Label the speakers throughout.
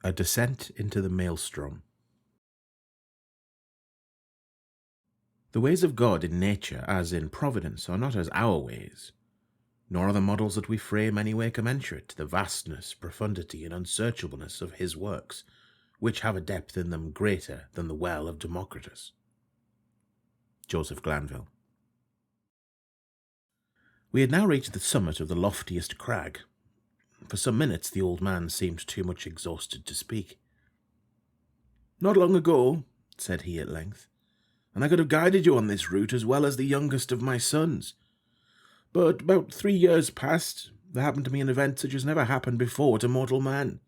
Speaker 1: A descent into the Maelström. The ways of God in nature, as in providence, are not as our ways, nor are the models that we frame any way commensurate to the vastness, profundity, and unsearchableness of his works, which have a depth in them greater than the well of Democritus. Joseph Glanville. We had now reached the summit of the loftiest crag. For some minutes the old man seemed too much exhausted to speak. "Not long ago," said he at length, "and I could have guided you on this route as well as the youngest of my sons. But about 3 years past, there happened to me an event such as never happened before to mortal man,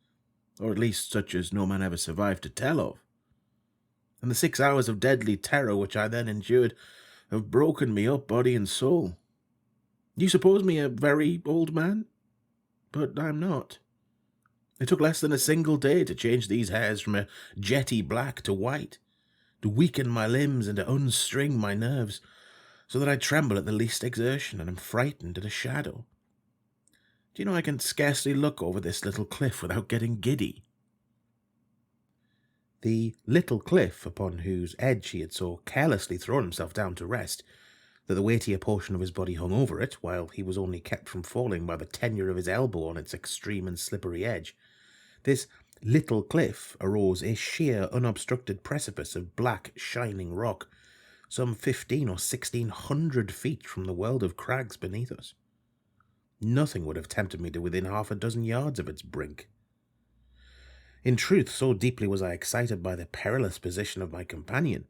Speaker 1: or at least such as no man ever survived to tell of. And the 6 hours of deadly terror which I then endured have broken me up body and soul. You suppose me a very old man? But I'm not. It took less than a single day to change these hairs from a jetty black to white, to weaken my limbs and to unstring my nerves, so that I tremble at the least exertion and am frightened at a shadow. Do you know I can scarcely look over this little cliff without getting giddy?" The little cliff upon whose edge he had so carelessly thrown himself down to rest, that the weightier portion of his body hung over it, while he was only kept from falling by the tenure of his elbow on its extreme and slippery edge. This little cliff arose a sheer, unobstructed precipice of black, shining rock, some 15 or 1600 feet from the world of crags beneath us. Nothing would have tempted me to within half a dozen yards of its brink. In truth, so deeply was I excited by the perilous position of my companion,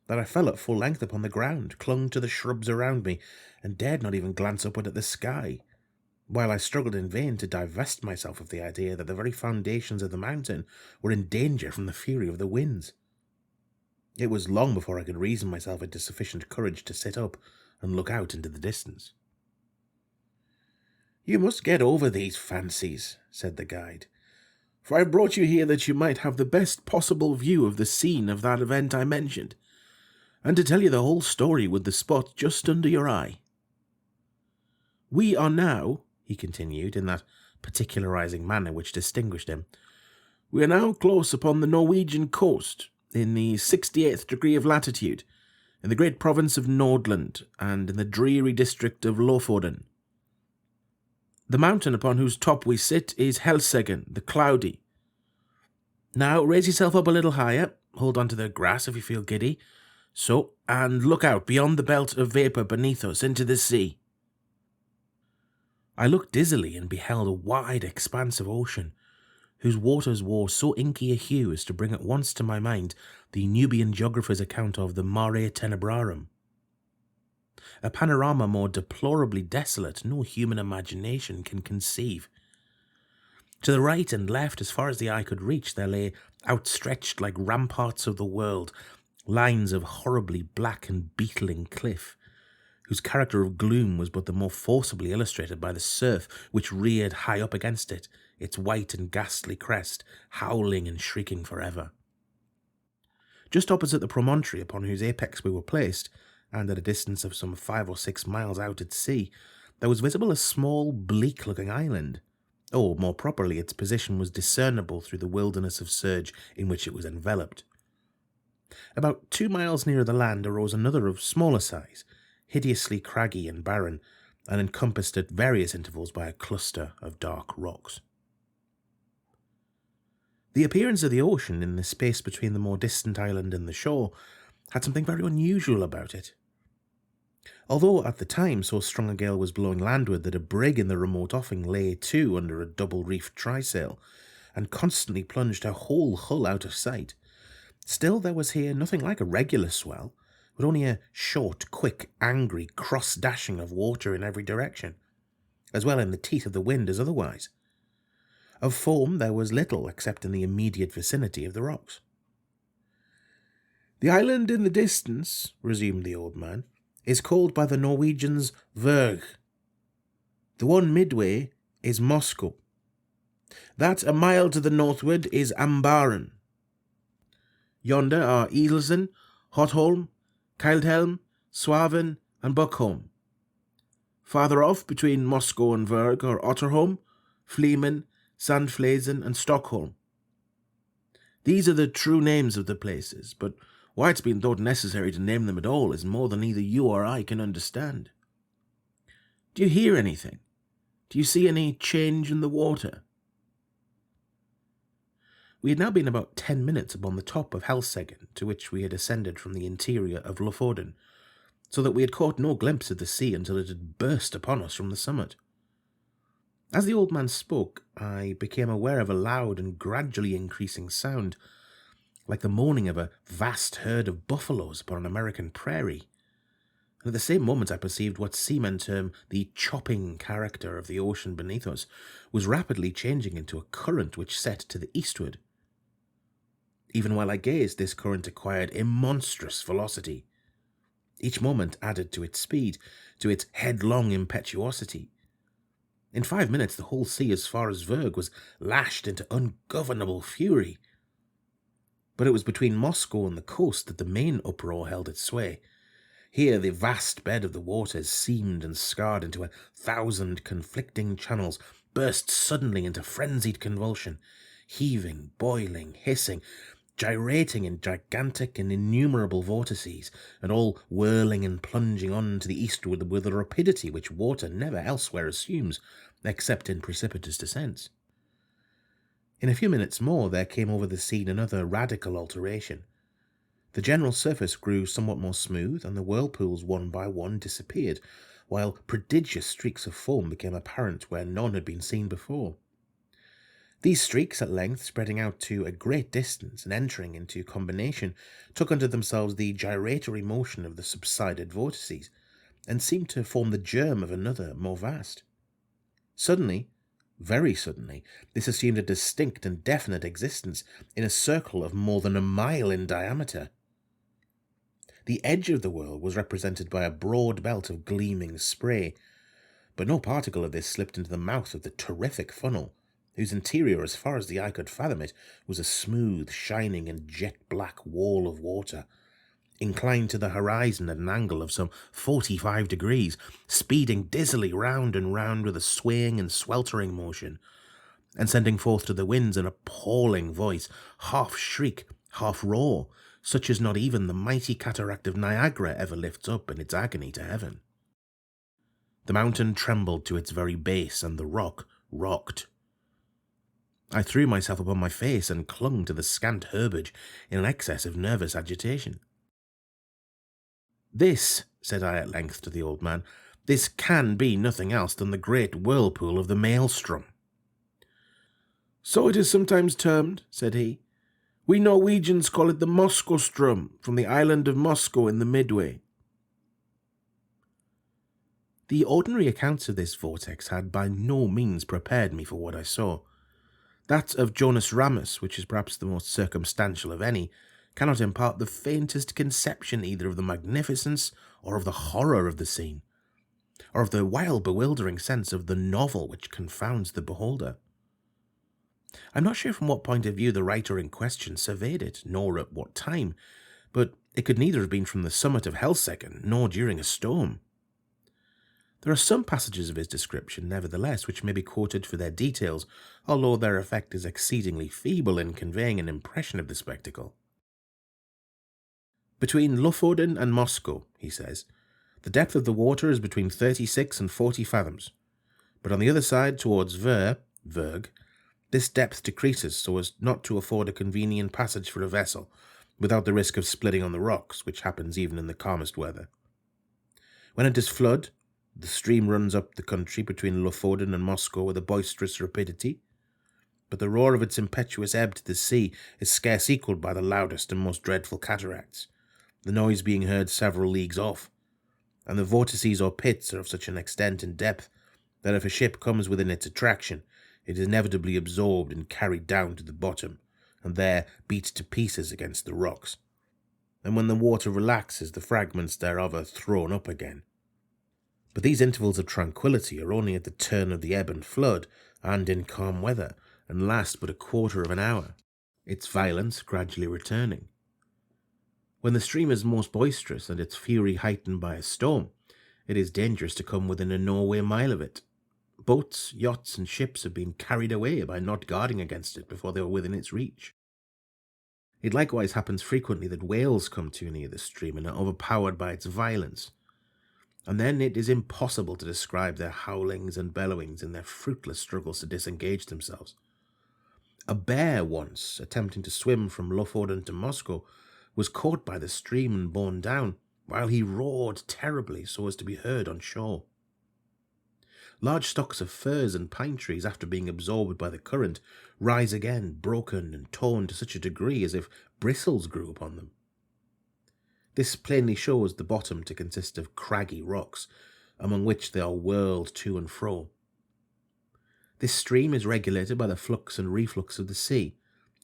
Speaker 1: that I fell at full length upon the ground, clung to the shrubs around me, and dared not even glance upward at the sky, while I struggled in vain to divest myself of the idea that the very foundations of the mountain were in danger from the fury of the winds. It was long before I could reason myself into sufficient courage to sit up and look out into the distance. "You must get over these fancies," said the guide, "for I brought you here that you might have the best possible view of the scene of that event I mentioned, and to tell you the whole story with the spot just under your eye. We are now," he continued, in that particularizing manner which distinguished him, "we are now close upon the Norwegian coast, in the 68th degree of latitude, in the great province of Nordland, and in the dreary district of Lofoden. The mountain upon whose top we sit is Helseggen, the Cloudy. Now raise yourself up a little higher, hold on to the grass if you feel giddy, so, and look out beyond the belt of vapour beneath us into the sea." I looked dizzily and beheld a wide expanse of ocean, whose waters wore so inky a hue as to bring at once to my mind the Nubian geographer's account of the Mare Tenebrarum. A panorama more deplorably desolate no human imagination can conceive. To the right and left, as far as the eye could reach, there lay, outstretched like ramparts of the world, lines of horribly black and beetling cliff, whose character of gloom was but the more forcibly illustrated by the surf which reared high up against it, its white and ghastly crest howling and shrieking forever. Just opposite the promontory upon whose apex we were placed, and at a distance of some 5 or 6 miles out at sea, there was visible a small, bleak-looking island, or, more properly, its position was discernible through the wilderness of surge in which it was enveloped. About 2 miles nearer the land arose another of smaller size, hideously craggy and barren, and encompassed at various intervals by a cluster of dark rocks. The appearance of the ocean in the space between the more distant island and the shore had something very unusual about it. Although at the time so strong a gale was blowing landward that a brig in the remote offing lay to under a double-reefed trysail, and constantly plunged her whole hull out of sight, still there was here nothing like a regular swell, but only a short, quick, angry, cross-dashing of water in every direction, as well in the teeth of the wind as otherwise. Of foam there was little except in the immediate vicinity of the rocks. "The island in the distance," resumed the old man, "is called by the Norwegians Vurg. The one midway is Moscow. That a mile to the northward is Ambaren. Yonder are Iselsen, Hotholm, Keildhelm, Swaven, and Buckholm. Farther off, between Moscow and Vurg, are Otterholm, Fleeman, Sandflesen, and Stockholm. These are the true names of the places, but why it's been thought necessary to name them at all is more than either you or I can understand. Do you hear anything? Do you see any change in the water?" We had now been about 10 minutes upon the top of Helseggen, to which we had ascended from the interior of Lofoden, so that we had caught no glimpse of the sea until it had burst upon us from the summit. As the old man spoke, I became aware of a loud and gradually increasing sound, like the moaning of a vast herd of buffaloes upon an American prairie. And at the same moment I perceived what seamen term the chopping character of the ocean beneath us was rapidly changing into a current which set to the eastward. Even while I gazed, this current acquired a monstrous velocity. Each moment added to its speed, to its headlong impetuosity. In 5 minutes, the whole sea as far as Vurg was lashed into ungovernable fury. But it was between Moscow and the coast that the main uproar held its sway. Here the vast bed of the waters, seamed and scarred into 1,000 conflicting channels, burst suddenly into frenzied convulsion, heaving, boiling, hissing, gyrating in gigantic and innumerable vortices, and all whirling and plunging on to the eastward with a rapidity which water never elsewhere assumes, except in precipitous descents. In a few minutes more there came over the scene another radical alteration. The general surface grew somewhat more smooth, and the whirlpools one by one disappeared, while prodigious streaks of foam became apparent where none had been seen before. These streaks, at length spreading out to a great distance and entering into combination, took unto themselves the gyratory motion of the subsided vortices, and seemed to form the germ of another more vast. Suddenly, very suddenly, this assumed a distinct and definite existence in a circle of more than a mile in diameter. The edge of the whirl was represented by a broad belt of gleaming spray, but no particle of this slipped into the mouth of the terrific funnel, whose interior, as far as the eye could fathom it, was a smooth, shining, and jet-black wall of water, inclined to the horizon at an angle of some 45 degrees, speeding dizzily round and round with a swaying and sweltering motion, and sending forth to the winds an appalling voice, half shriek, half roar, such as not even the mighty cataract of Niagara ever lifts up in its agony to heaven. The mountain trembled to its very base, and the rock rocked. I threw myself upon my face and clung to the scant herbage in an excess of nervous agitation. "This," said I at length to the old man, "this can be nothing else than the great whirlpool of the Maelström." "So it is sometimes termed," said he. "We Norwegians call it the Moskowström, from the island of Moscow in the Midway." The ordinary accounts of this vortex had by no means prepared me for what I saw. That of Jonas Ramus, which is perhaps the most circumstantial of any, cannot impart the faintest conception either of the magnificence or of the horror of the scene, or of the wild bewildering sense of the novel which confounds the beholder. I'm not sure from what point of view the writer in question surveyed it, nor at what time, but it could neither have been from the summit of Helseggen, nor during a storm. There are some passages of his description, nevertheless, which may be quoted for their details, although their effect is exceedingly feeble in conveying an impression of the spectacle. "Between Lofoden and Moscow," he says, "the depth of the water is between 36 and 40 fathoms, but on the other side, towards Vurg, this depth decreases so as not to afford a convenient passage for a vessel, without the risk of splitting on the rocks, which happens even in the calmest weather. When it is flood, the stream runs up the country between Lofoden and Moscow with a boisterous rapidity, but the roar of its impetuous ebb to the sea is scarce equalled by the loudest and most dreadful cataracts, the noise being heard several leagues off, and the vortices or pits are of such an extent and depth that if a ship comes within its attraction, it is inevitably absorbed and carried down to the bottom, and there beat to pieces against the rocks, and when the water relaxes, the fragments thereof are thrown up again. But these intervals of tranquillity are only at the turn of the ebb and flood, and in calm weather, and last but a quarter of an hour, its violence gradually returning. When the stream is most boisterous and its fury heightened by a storm, it is dangerous to come within a Norway mile of it. Boats, yachts, and ships have been carried away by not guarding against it before they were within its reach. It likewise happens frequently that whales come too near the stream and are overpowered by its violence, and then it is impossible to describe their howlings and bellowings in their fruitless struggles to disengage themselves. A bear once, attempting to swim from Lofoten to Moscow, was caught by the stream and borne down, while he roared terribly so as to be heard on shore. Large stocks of firs and pine trees, after being absorbed by the current, rise again, broken and torn to such a degree as if bristles grew upon them. This plainly shows the bottom to consist of craggy rocks, among which they are whirled to and fro. This stream is regulated by the flux and reflux of the sea,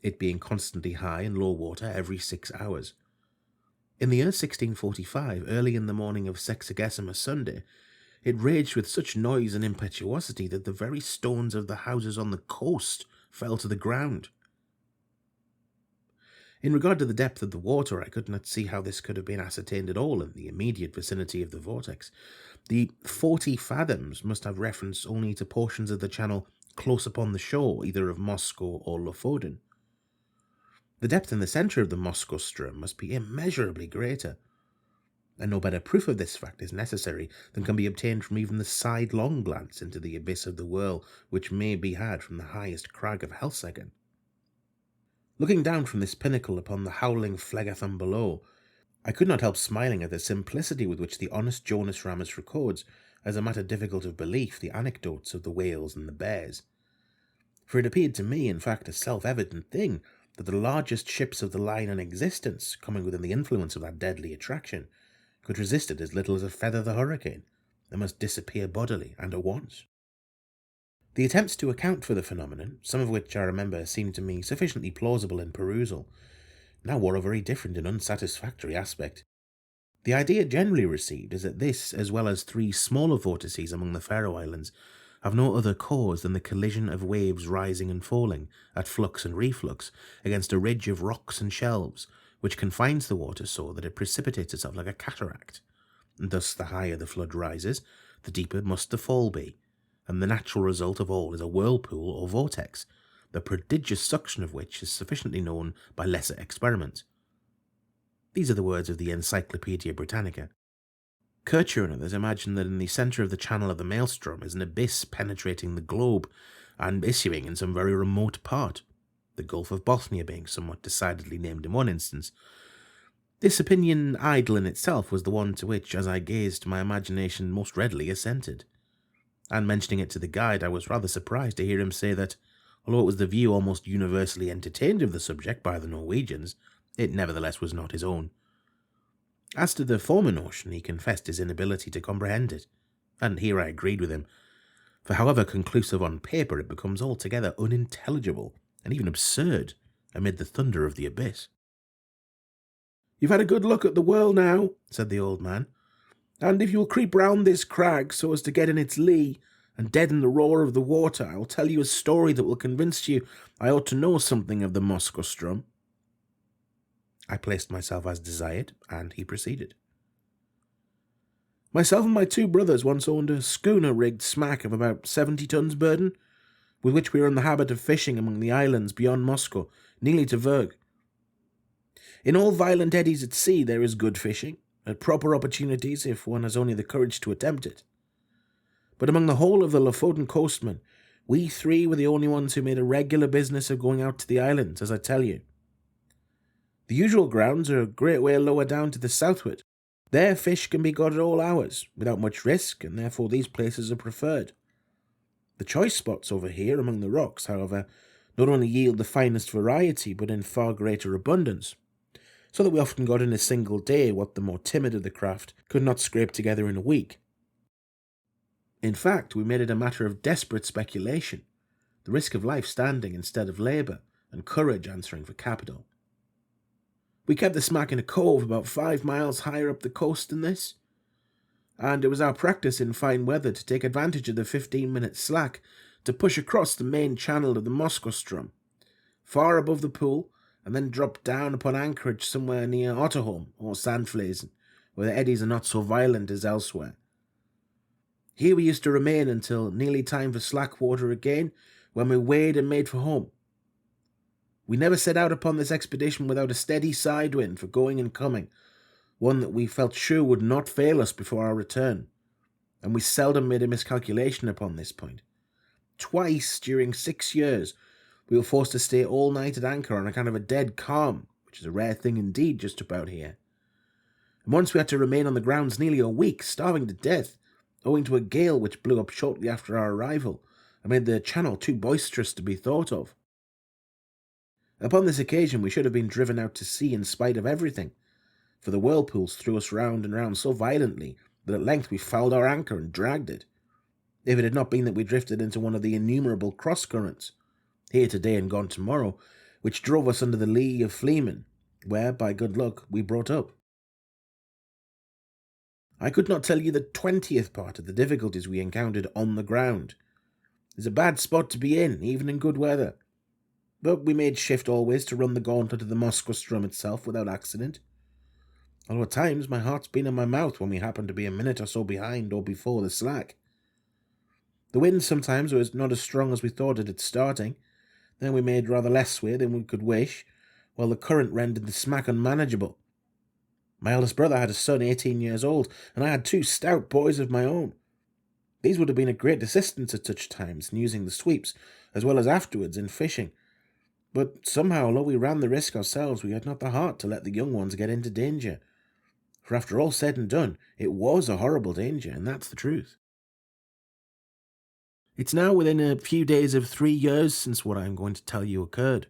Speaker 1: it being constantly high and low water every 6 hours. In the year 1645, early in the morning of Sexagesima Sunday, it raged with such noise and impetuosity that the very stones of the houses on the coast fell to the ground. In regard to the depth of the water, I could not see how this could have been ascertained at all in the immediate vicinity of the vortex. The 40 fathoms must have reference only to portions of the channel close upon the shore, either of Moscow or Lofoten. The depth in the centre of the Maelström must be immeasurably greater, and no better proof of this fact is necessary than can be obtained from even the sidelong glance into the abyss of the whirl which may be had from the highest crag of Helseggen. Looking down from this pinnacle upon the howling Phlegethon below, I could not help smiling at the simplicity with which the honest Jonas Ramus records, as a matter difficult of belief, the anecdotes of the whales and the bears. For it appeared to me, in fact, a self-evident thing that the largest ships of the line in existence, coming within the influence of that deadly attraction, could resist it as little as a feather the hurricane, and must disappear bodily and at once. The attempts to account for the phenomenon, some of which I remember seemed to me sufficiently plausible in perusal, now wore a very different and unsatisfactory aspect. The idea generally received is that this, as well as 3 smaller vortices among the Faroe Islands, have no other cause than the collision of waves rising and falling, at flux and reflux, against a ridge of rocks and shelves, which confines the water so that it precipitates itself like a cataract, and thus the higher the flood rises, the deeper must the fall be, and the natural result of all is a whirlpool or vortex, the prodigious suction of which is sufficiently known by lesser experiments. These are the words of the Encyclopaedia Britannica. Kircher and others imagine that in the centre of the channel of the Maelstrom is an abyss penetrating the globe and issuing in some very remote part, the Gulf of Bothnia being somewhat decidedly named in one instance. This opinion, idle in itself, was the one to which, as I gazed, my imagination most readily assented. And mentioning it to the guide, I was rather surprised to hear him say that, although it was the view almost universally entertained of the subject by the Norwegians, it nevertheless was not his own. As to the former notion, he confessed his inability to comprehend it, and here I agreed with him, for however conclusive on paper, it becomes altogether unintelligible and even absurd amid the thunder of the abyss. "You've had a good look at the whirl now," said the old man, "and if you will creep round this crag so as to get in its lee and deaden the roar of the water, I will tell you a story that will convince you I ought to know something of the Moskostrom." I placed myself as desired, and he proceeded. "Myself and my 2 brothers once owned a schooner-rigged smack of about 70 tons burden, with which we were in the habit of fishing among the islands beyond Moscow, nearly to Vurg. In all violent eddies at sea there is good fishing, at proper opportunities if one has only the courage to attempt it. But among the whole of the Lofoten coastmen, we 3 were the only ones who made a regular business of going out to the islands, as I tell you. The usual grounds are a great way lower down to the southward. There fish can be got at all hours, without much risk, and therefore these places are preferred. The choice spots over here among the rocks, however, not only yield the finest variety, but in far greater abundance, so that we often got in a single day what the more timid of the craft could not scrape together in a week. In fact, we made it a matter of desperate speculation, the risk of life standing instead of labour, and courage answering for capital. We kept the smack in a cove about 5 miles higher up the coast than this, and it was our practice in fine weather to take advantage of the 15-minute slack to push across the main channel of the Moskostrom, far above the pool, and then drop down upon anchorage somewhere near Otterholm or Sandflesen, where the eddies are not so violent as elsewhere. Here we used to remain until nearly time for slack water again, when we weighed and made for home. We never set out upon this expedition without a steady side wind for going and coming, one that we felt sure would not fail us before our return, and we seldom made a miscalculation upon this point. Twice during 6 years we were forced to stay all night at anchor on account of a dead calm, which is a rare thing indeed just about here. And once we had to remain on the grounds nearly a week, starving to death, owing to a gale which blew up shortly after our arrival and made the channel too boisterous to be thought of. Upon this occasion we should have been driven out to sea in spite of everything, for the whirlpools threw us round and round so violently that at length we fouled our anchor and dragged it, if it had not been that we drifted into one of the innumerable cross-currents, here today and gone tomorrow, which drove us under the lee of Fleeman, where, by good luck, we brought up. I could not tell you the 20th part of the difficulties we encountered on the ground. It's a bad spot to be in, even in good weather, but we made shift always to run the gauntlet of the Maelström itself without accident, although at times my heart's been in my mouth when we happened to be a minute or so behind or before the slack. The wind sometimes was not as strong as we thought it at starting, then we made rather less way than we could wish, while the current rendered the smack unmanageable. My eldest brother had a son 18 years old, and I had 2 stout boys of my own. These would have been a great assistance at such times in using the sweeps, as well as afterwards in fishing. But somehow, although we ran the risk ourselves, we had not the heart to let the young ones get into danger. For after all said and done, it was a horrible danger, and that's the truth. It's now within a few days of 3 years since what I'm going to tell you occurred.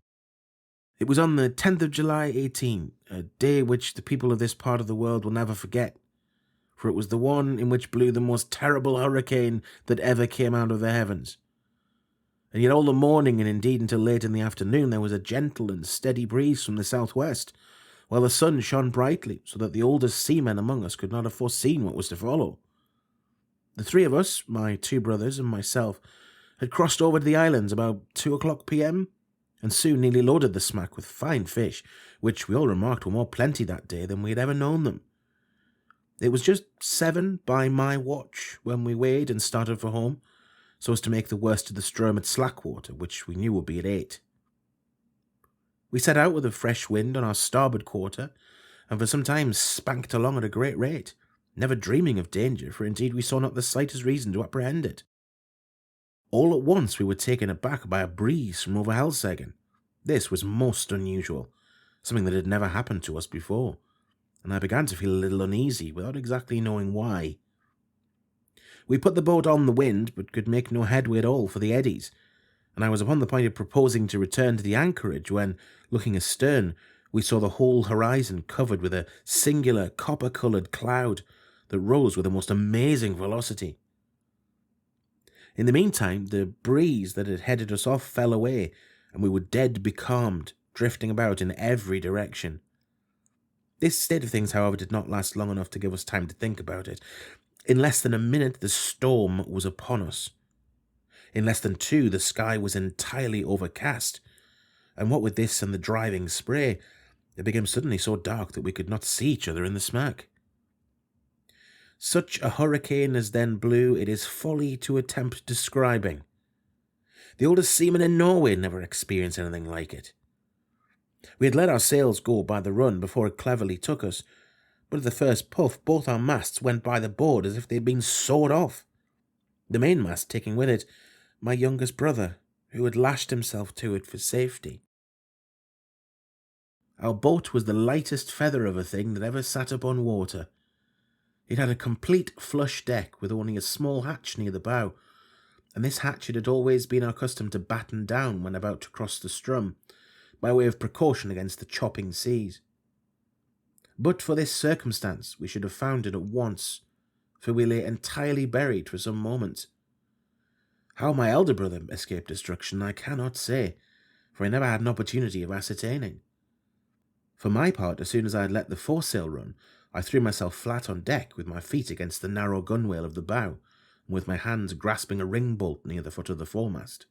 Speaker 1: It was on the 10th of July 18, a day which the people of this part of the world will never forget, for it was the one in which blew the most terrible hurricane that ever came out of the heavens. And yet all the morning, and indeed until late in the afternoon, there was a gentle and steady breeze from the southwest, while the sun shone brightly, so that the oldest seamen among us could not have foreseen what was to follow. The 3 of us, my 2 brothers and myself, had crossed over to the islands about 2:00 p.m, and soon nearly loaded the smack with fine fish, which we all remarked were more plenty that day than we had ever known them. It was just 7 by my watch when we weighed and started for home, so as to make the worst of the Ström at slackwater, which we knew would be at 8. We set out with a fresh wind on our starboard quarter, and for some time spanked along at a great rate, never dreaming of danger, for indeed we saw not the slightest reason to apprehend it. All at once we were taken aback by a breeze from over Helseggen. This was most unusual, something that had never happened to us before, and I began to feel a little uneasy, without exactly knowing why. We put the boat on the wind, but could make no headway at all for the eddies, and I was upon the point of proposing to return to the anchorage when, looking astern, we saw the whole horizon covered with a singular copper-coloured cloud that rose with a most amazing velocity. In the meantime, the breeze that had headed us off fell away, and we were dead becalmed, drifting about in every direction. This state of things, however, did not last long enough to give us time to think about it. In less than a minute, the storm was upon us. In less than 2, the sky was entirely overcast, and what with this and the driving spray, it became suddenly so dark that we could not see each other in the smack. Such a hurricane as then blew, it is folly to attempt describing. The oldest seaman in Norway never experienced anything like it. We had let our sails go by the run before it cleverly took us, but at the first puff both our masts went by the board as if they had been sawed off, the mainmast taking with it my youngest brother, who had lashed himself to it for safety. Our boat was the lightest feather of a thing that ever sat upon water. It had a complete flush deck with only a small hatch near the bow, and this hatch it had always been our custom to batten down when about to cross the Ström, by way of precaution against the chopping seas. But for this circumstance we should have found it at once, for we lay entirely buried for some moments. How my elder brother escaped destruction I cannot say, for I never had an opportunity of ascertaining. For my part, as soon as I had let the foresail run, I threw myself flat on deck with my feet against the narrow gunwale of the bow, and with my hands grasping a ring bolt near the foot of the foremast.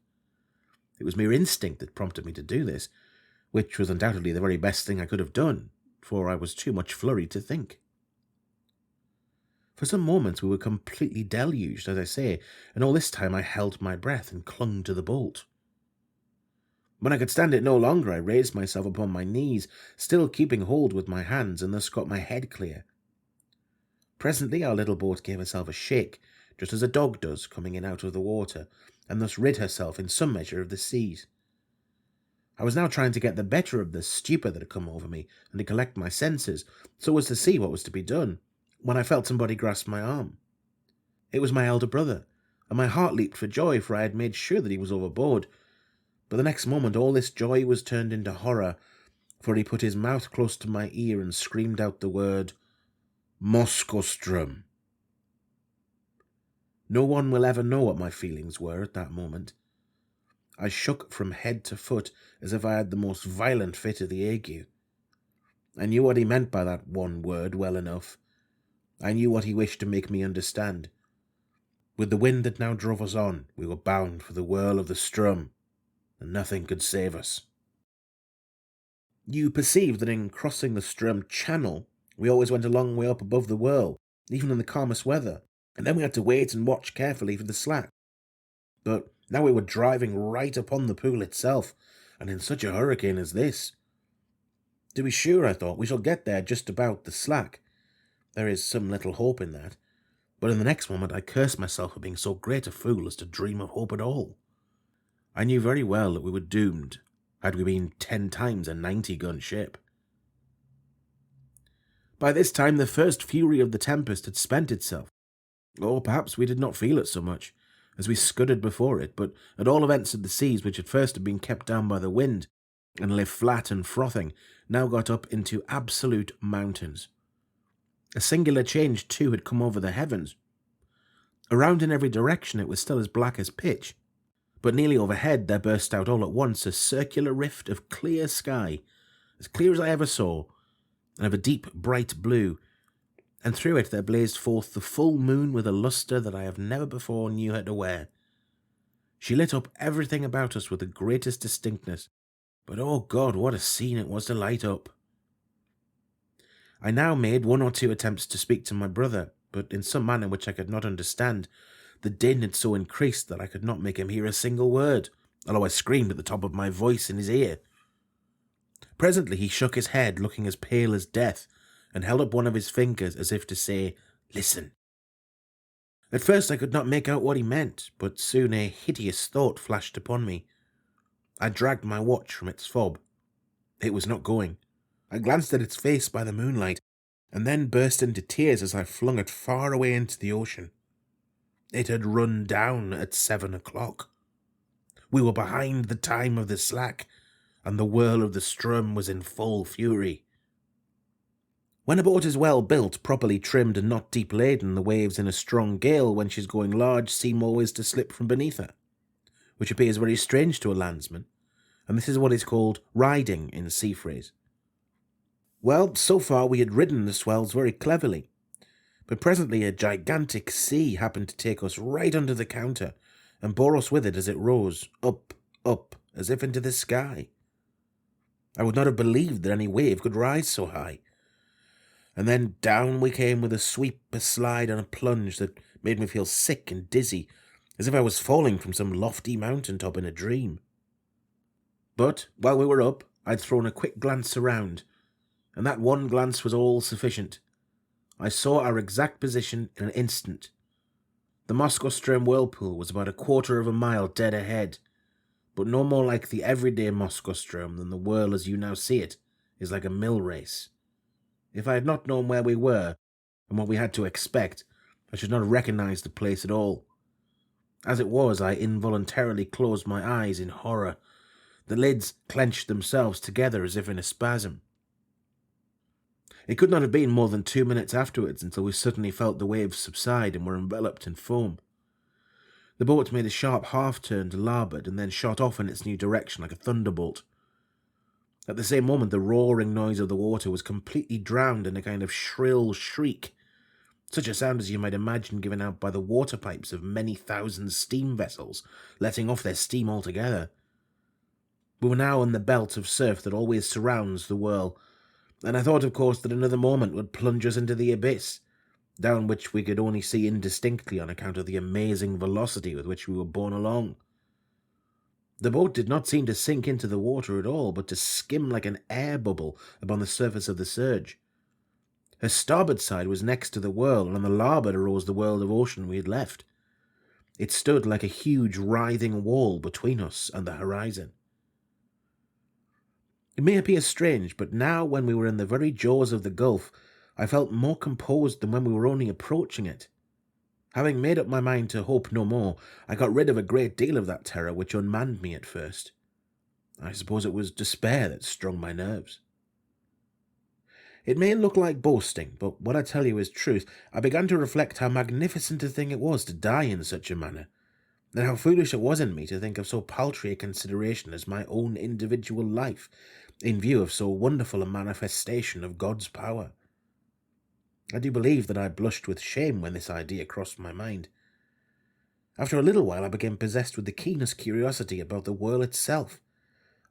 Speaker 1: It was mere instinct that prompted me to do this, which was undoubtedly the very best thing I could have done, for I was too much flurried to think. For some moments we were completely deluged, as I say, and all this time I held my breath and clung to the bolt. When I could stand it no longer, I raised myself upon my knees, still keeping hold with my hands, and thus got my head clear. Presently our little boat gave herself a shake, just as a dog does coming in out of the water, and thus rid herself in some measure of the seas. I was now trying to get the better of the stupor that had come over me, and to collect my senses, so as to see what was to be done, when I felt somebody grasp my arm. It was my elder brother, and my heart leaped for joy, for I had made sure that he was overboard. But the next moment all this joy was turned into horror, for he put his mouth close to my ear and screamed out the word, Maelström. No one will ever know what my feelings were at that moment. I shook from head to foot as if I had the most violent fit of the ague. I knew what he meant by that one word well enough. I knew what he wished to make me understand. With the wind that now drove us on, we were bound for the whirl of the Ström, and nothing could save us. You perceive that in crossing the Ström channel, we always went a long way up above the whirl, even in the calmest weather, and then we had to wait and watch carefully for the slack. But now we were driving right upon the pool itself, and in such a hurricane as this. To be sure, I thought, we shall get there just about the slack. There is some little hope in that. But in the next moment I cursed myself for being so great a fool as to dream of hope at all. I knew very well that we were doomed, had we been 10 times a 90-gun ship. By this time the first fury of the tempest had spent itself, or perhaps we did not feel it so much, as we scudded before it, but at all events the seas, which at first had been kept down by the wind, and lay flat and frothing, now got up into absolute mountains. A singular change, too, had come over the heavens. Around in every direction it was still as black as pitch, but nearly overhead there burst out all at once a circular rift of clear sky, as clear as I ever saw, and of a deep bright blue, and through it there blazed forth the full moon with a lustre that I have never before knew her to wear. She lit up everything about us with the greatest distinctness, but oh God, what a scene it was to light up! I now made 1 or 2 attempts to speak to my brother, but in some manner which I could not understand. The din had so increased that I could not make him hear a single word, although I screamed at the top of my voice in his ear. Presently he shook his head, looking as pale as death, and held up one of his fingers as if to say, "Listen." At first I could not make out what he meant, but soon a hideous thought flashed upon me. I dragged my watch from its fob. It was not going. I glanced at its face by the moonlight, and then burst into tears as I flung it far away into the ocean. It had run down at 7 o'clock. We were behind the time of the slack, and the whirl of the Ström was in full fury. When a boat is well built, properly trimmed, and not deep laden, the waves in a strong gale, when she's going large, seem always to slip from beneath her, which appears very strange to a landsman, and this is what is called riding in sea phrase. Well, so far we had ridden the swells very cleverly, but presently a gigantic sea happened to take us right under the counter, and bore us with it as it rose, up, up, as if into the sky. I would not have believed that any wave could rise so high. And then down we came with a sweep, a slide, and a plunge that made me feel sick and dizzy, as if I was falling from some lofty mountain top in a dream. But while we were up, I'd thrown a quick glance around, and that one glance was all sufficient. I saw our exact position in an instant. The Maelström whirlpool was about 1/4 of a mile dead ahead, but no more like the everyday Maelström than the whirl as you now see it is like a mill race. If I had not known where we were and what we had to expect, I should not have recognized the place at all. As it was, I involuntarily closed my eyes in horror. The lids clenched themselves together as if in a spasm. It could not have been more than 2 minutes afterwards until we suddenly felt the waves subside and were enveloped in foam. The boat made a sharp half-turn to larboard and then shot off in its new direction like a thunderbolt. At the same moment the roaring noise of the water was completely drowned in a kind of shrill shriek, such a sound as you might imagine given out by the water pipes of many thousand steam vessels letting off their steam altogether. We were now in the belt of surf that always surrounds the whirl, and I thought, of course, that another moment would plunge us into the abyss, down which we could only see indistinctly on account of the amazing velocity with which we were borne along. The boat did not seem to sink into the water at all, but to skim like an air bubble upon the surface of the surge. Her starboard side was next to the whirl, and on the larboard arose the world of ocean we had left. It stood like a huge writhing wall between us and the horizon. It may appear strange, but now when we were in the very jaws of the gulf, I felt more composed than when we were only approaching it. Having made up my mind to hope no more, I got rid of a great deal of that terror which unmanned me at first. I suppose it was despair that strung my nerves. It may look like boasting, but what I tell you is truth. I began to reflect how magnificent a thing it was to die in such a manner, and how foolish it was in me to think of so paltry a consideration as my own individual life, in view of so wonderful a manifestation of God's power. I do believe that I blushed with shame when this idea crossed my mind. After a little while I became possessed with the keenest curiosity about the world itself.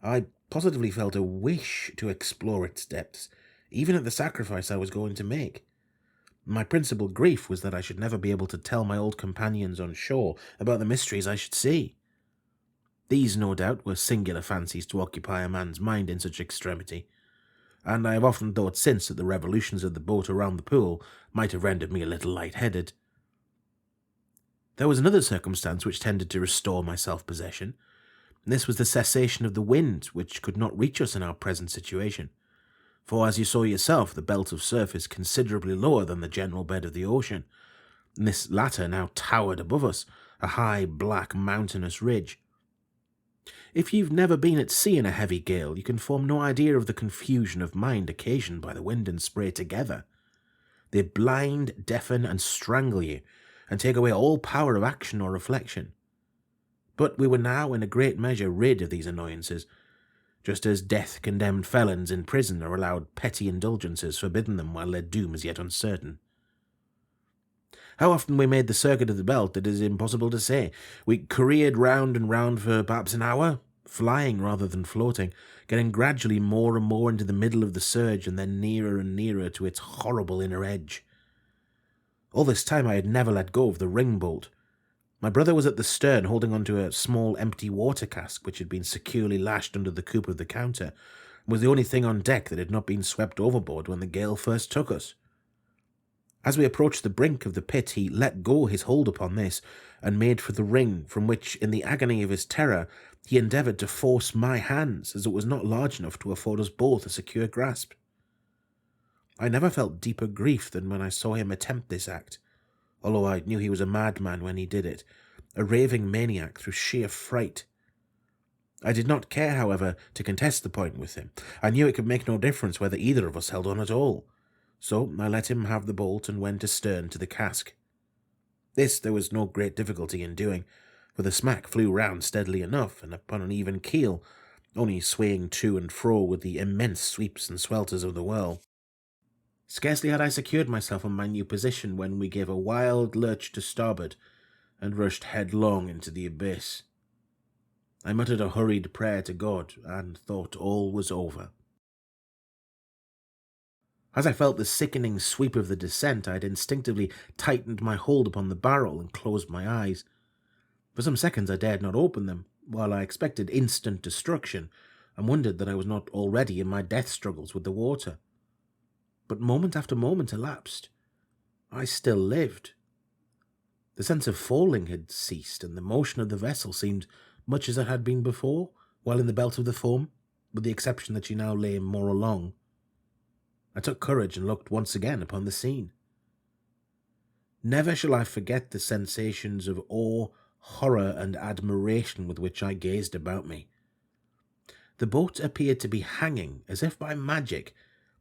Speaker 1: I positively felt a wish to explore its depths, even at the sacrifice I was going to make. My principal grief was that I should never be able to tell my old companions on shore about the mysteries I should see. These, no doubt, were singular fancies to occupy a man's mind in such extremity, and I have often thought since that the revolutions of the boat around the pool might have rendered me a little light-headed. There was another circumstance which tended to restore my self-possession. This was the cessation of the wind, which could not reach us in our present situation. For, as you saw yourself, the belt of surf is considerably lower than the general bed of the ocean, and this latter now towered above us, a high, black, mountainous ridge. If you've never been at sea in a heavy gale, you can form no idea of the confusion of mind occasioned by the wind and spray together. They blind, deafen, and strangle you, and take away all power of action or reflection. But we were now in a great measure rid of these annoyances, just as death-condemned felons in prison are allowed petty indulgences forbidden them while their doom is yet uncertain. How often we made the circuit of the belt it is impossible to say. We careered round and round for perhaps an hour, flying rather than floating, getting gradually more and more into the middle of the surge and then nearer and nearer to its horrible inner edge. All this time I had never let go of the ring-bolt. My brother was at the stern holding onto a small empty water cask which had been securely lashed under the coop of the counter, and was the only thing on deck that had not been swept overboard when the gale first took us. As we approached the brink of the pit, he let go his hold upon this, and made for the ring, from which, in the agony of his terror, he endeavoured to force my hands, as it was not large enough to afford us both a secure grasp. I never felt deeper grief than when I saw him attempt this act, although I knew he was a madman when he did it, a raving maniac through sheer fright. I did not care, however, to contest the point with him. I knew it could make no difference whether either of us held on at all, so I let him have the bolt and went astern to the cask. This there was no great difficulty in doing, for the smack flew round steadily enough and upon an even keel, only swaying to and fro with the immense sweeps and swelters of the whirl. Scarcely had I secured myself in my new position when we gave a wild lurch to starboard and rushed headlong into the abyss. I muttered a hurried prayer to God and thought all was over. As I felt the sickening sweep of the descent, I had instinctively tightened my hold upon the barrel and closed my eyes. For some seconds I dared not open them, while I expected instant destruction, and wondered that I was not already in my death struggles with the water. But moment after moment elapsed. I still lived. The sense of falling had ceased, and the motion of the vessel seemed much as it had been before, while in the belt of the foam, with the exception that she now lay more along. I took courage and looked once again upon the scene. Never shall I forget the sensations of awe, horror, and admiration with which I gazed about me. The boat appeared to be hanging, as if by magic,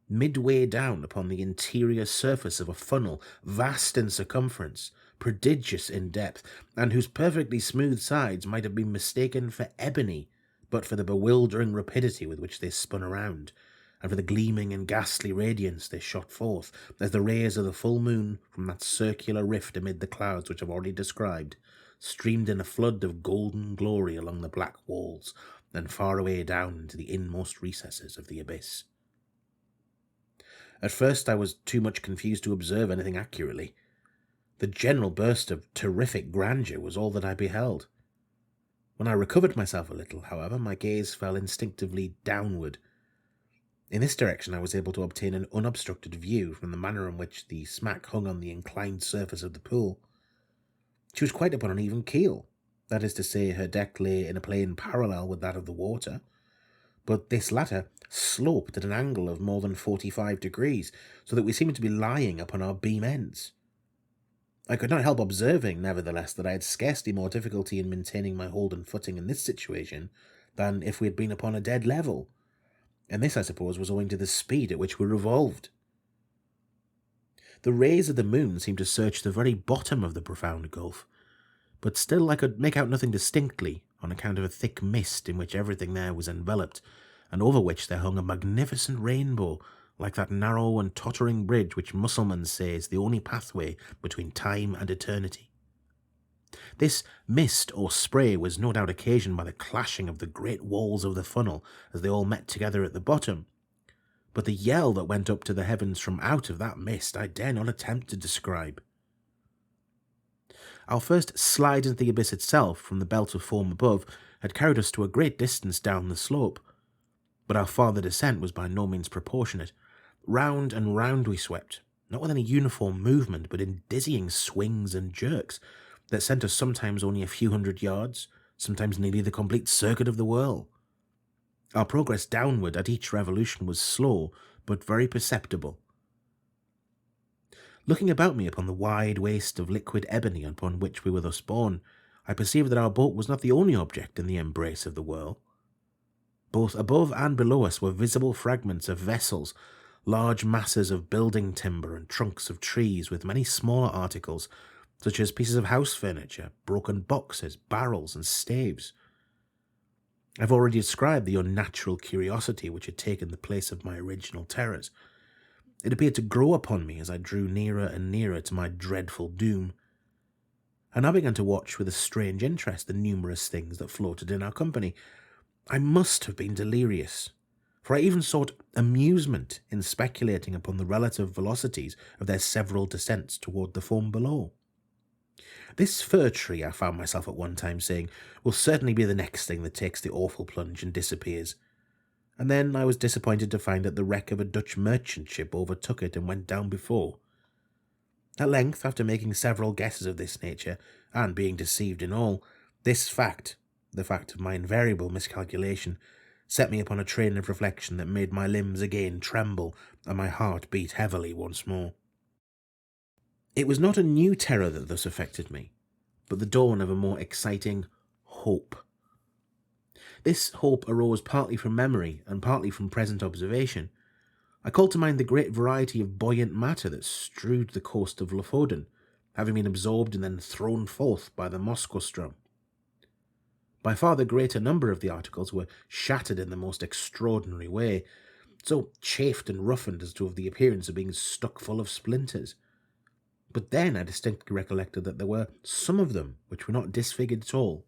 Speaker 1: midway down upon the interior surface of a funnel, vast in circumference, prodigious in depth, and whose perfectly smooth sides might have been mistaken for ebony, but for the bewildering rapidity with which they spun around, and for the gleaming and ghastly radiance they shot forth, as the rays of the full moon from that circular rift amid the clouds which I have already described streamed in a flood of golden glory along the black walls, and far away down into the inmost recesses of the abyss. At first I was too much confused to observe anything accurately. The general burst of terrific grandeur was all that I beheld. When I recovered myself a little, however, my gaze fell instinctively downward. In this direction I was able to obtain an unobstructed view from the manner in which the smack hung on the inclined surface of the pool. She was quite upon an even keel, that is to say, her deck lay in a plane parallel with that of the water, but this latter sloped at an angle of more than 45 degrees, so that we seemed to be lying upon our beam ends. I could not help observing, nevertheless, that I had scarcely more difficulty in maintaining my hold and footing in this situation than if we had been upon a dead level, and this, I suppose, was owing to the speed at which we revolved. The rays of the moon seemed to search the very bottom of the profound gulf, but still I could make out nothing distinctly, on account of a thick mist in which everything there was enveloped, and over which there hung a magnificent rainbow, like that narrow and tottering bridge which Mussulmans say is the only pathway between time and eternity. This mist or spray was no doubt occasioned by the clashing of the great walls of the funnel as they all met together at the bottom, but the yell that went up to the heavens from out of that mist I dare not attempt to describe. Our first slide into the abyss itself from the belt of foam above had carried us to a great distance down the slope, but our farther descent was by no means proportionate. Round and round we swept, not with any uniform movement, but in dizzying swings and jerks that sent us sometimes only a few hundred yards, sometimes nearly the complete circuit of the whirl. Our progress downward at each revolution was slow, but very perceptible. Looking about me upon the wide waste of liquid ebony upon which we were thus borne, I perceived that our boat was not the only object in the embrace of the whirl. Both above and below us were visible fragments of vessels, large masses of building timber and trunks of trees, with many smaller articles, such as pieces of house furniture, broken boxes, barrels, and staves. I have already described the unnatural curiosity which had taken the place of my original terrors. It appeared to grow upon me as I drew nearer and nearer to my dreadful doom. I now began to watch with a strange interest the numerous things that floated in our company. I must have been delirious, for I even sought amusement in speculating upon the relative velocities of their several descents toward the foam below. This fir tree, I found myself at one time saying, will certainly be the next thing that takes the awful plunge and disappears. And then I was disappointed to find that the wreck of a Dutch merchant ship overtook it and went down before. At length, after making several guesses of this nature, and being deceived in all, this fact, the fact of my invariable miscalculation, set me upon a train of reflection that made my limbs again tremble and my heart beat heavily once more. It was not a new terror that thus affected me, but the dawn of a more exciting hope. This hope arose partly from memory and partly from present observation. I called to mind the great variety of buoyant matter that strewed the coast of Lofoden, having been absorbed and then thrown forth by the Maelström. By far the greater number of the articles were shattered in the most extraordinary way, so chafed and roughened as to have the appearance of being stuck full of splinters. But then I distinctly recollected that there were some of them which were not disfigured at all.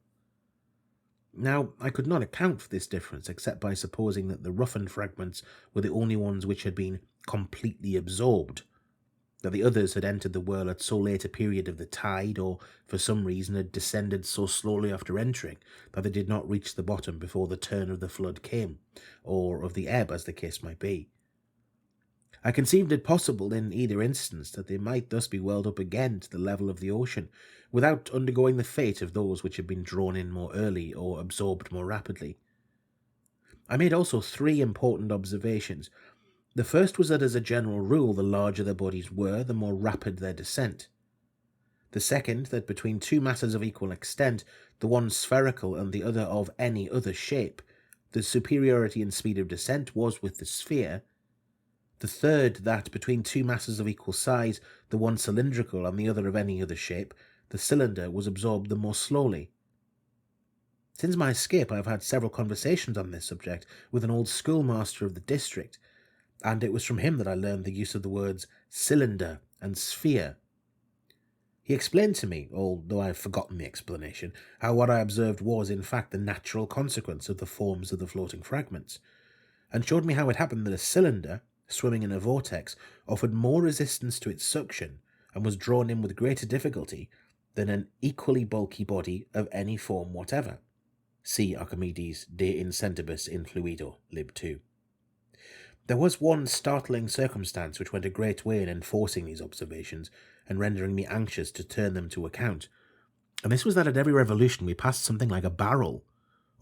Speaker 1: Now, I could not account for this difference except by supposing that the roughened fragments were the only ones which had been completely absorbed, that the others had entered the whirl at so late a period of the tide, or for some reason had descended so slowly after entering that they did not reach the bottom before the turn of the flood came, or of the ebb, as the case might be. I conceived it possible in either instance that they might thus be whirled up again to the level of the ocean, without undergoing the fate of those which had been drawn in more early or absorbed more rapidly. I made also 3 important observations. The first was that as a general rule the larger their bodies were, the more rapid their descent. The second, that between 2 masses of equal extent, the one spherical and the other of any other shape, the superiority in speed of descent was with the sphere. The third, that between 2 masses of equal size, the one cylindrical and the other of any other shape, the cylinder was absorbed the more slowly. Since my escape I have had several conversations on this subject with an old schoolmaster of the district, and it was from him that I learned the use of the words cylinder and sphere. He explained to me, although I have forgotten the explanation, how what I observed was in fact the natural consequence of the forms of the floating fragments, and showed me how it happened that a cylinder, swimming in a vortex, offered more resistance to its suction and was drawn in with greater difficulty than an equally bulky body of any form whatever. See Archimedes de incentibus influido, lib 2. There was one startling circumstance which went a great way in enforcing these observations and rendering me anxious to turn them to account, and this was that at every revolution we passed something like a barrel,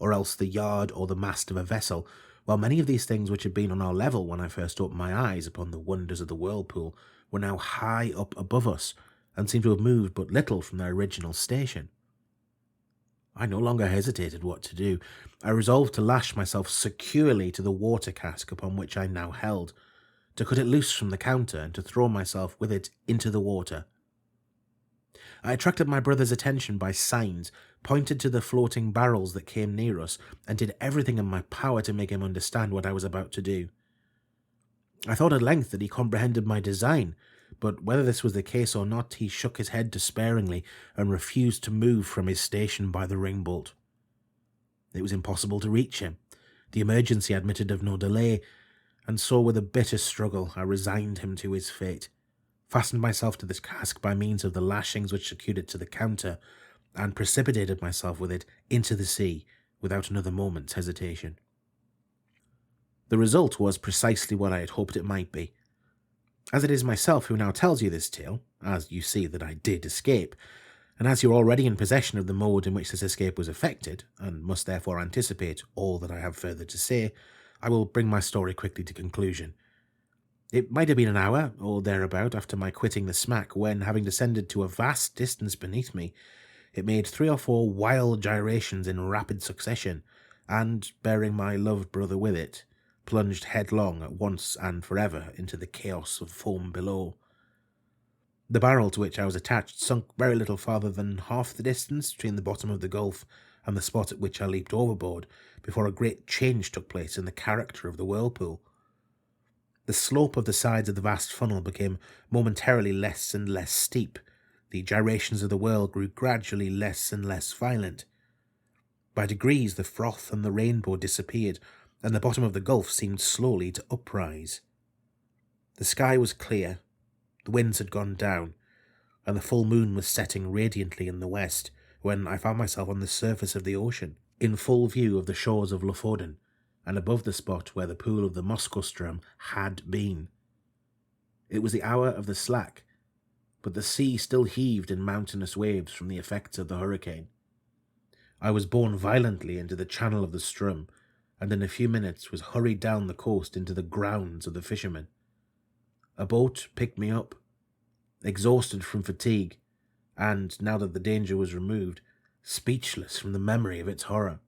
Speaker 1: or else the yard or the mast of a vessel, while many of these things which had been on our level when I first opened my eyes upon the wonders of the whirlpool were now high up above us, and seemed to have moved but little from their original station. I no longer hesitated what to do. I resolved to lash myself securely to the water cask upon which I now held, to cut it loose from the counter, and to throw myself with it into the water. I attracted my brother's attention by signs, pointed to the floating barrels that came near us, and did everything in my power to make him understand what I was about to do. I thought at length that he comprehended my design, but whether this was the case or not, he shook his head despairingly and refused to move from his station by the ring-bolt. It was impossible to reach him. The emergency admitted of no delay, and so with a bitter struggle I resigned him to his fate, fastened myself to this cask by means of the lashings which secured it to the counter, and precipitated myself with it into the sea without another moment's hesitation. The result was precisely what I had hoped it might be. As it is myself who now tells you this tale, as you see that I did escape, and as you are already in possession of the mode in which this escape was effected, and must therefore anticipate all that I have further to say, I will bring my story quickly to conclusion. It might have been an hour, or thereabout, after my quitting the smack, when, having descended to a vast distance beneath me, it made 3 or 4 wild gyrations in rapid succession, and, bearing my loved brother with it, plunged headlong at once and forever into the chaos of foam below. The barrel to which I was attached sunk very little farther than half the distance between the bottom of the gulf and the spot at which I leaped overboard, before a great change took place in the character of the whirlpool. The slope of the sides of the vast funnel became momentarily less and less steep. The gyrations of the whirl grew gradually less and less violent. By degrees the froth and the rainbow disappeared, and the bottom of the gulf seemed slowly to uprise. The sky was clear, the winds had gone down, and the full moon was setting radiantly in the west, when I found myself on the surface of the ocean, in full view of the shores of Lofoden, and above the spot where the pool of the Maelström had been. It was the hour of the slack, but the sea still heaved in mountainous waves from the effects of the hurricane. I was borne violently into the channel of the Ström, and in a few minutes was hurried down the coast into the grounds of the fishermen. A boat picked me up, exhausted from fatigue, and, now that the danger was removed, speechless from the memory of its horror.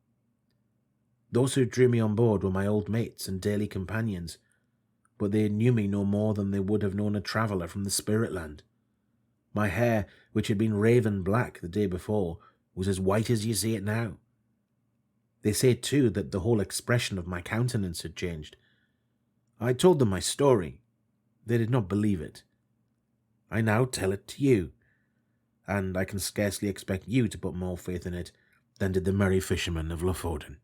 Speaker 1: Those who drew me on board were my old mates and daily companions, but they knew me no more than they would have known a traveller from the spirit land. My hair, which had been raven black the day before, was as white as you see it now. They say, too, that the whole expression of my countenance had changed. I told them my story. They did not believe it. I now tell it to you, and I can scarcely expect you to put more faith in it than did the merry fishermen of Lofoden.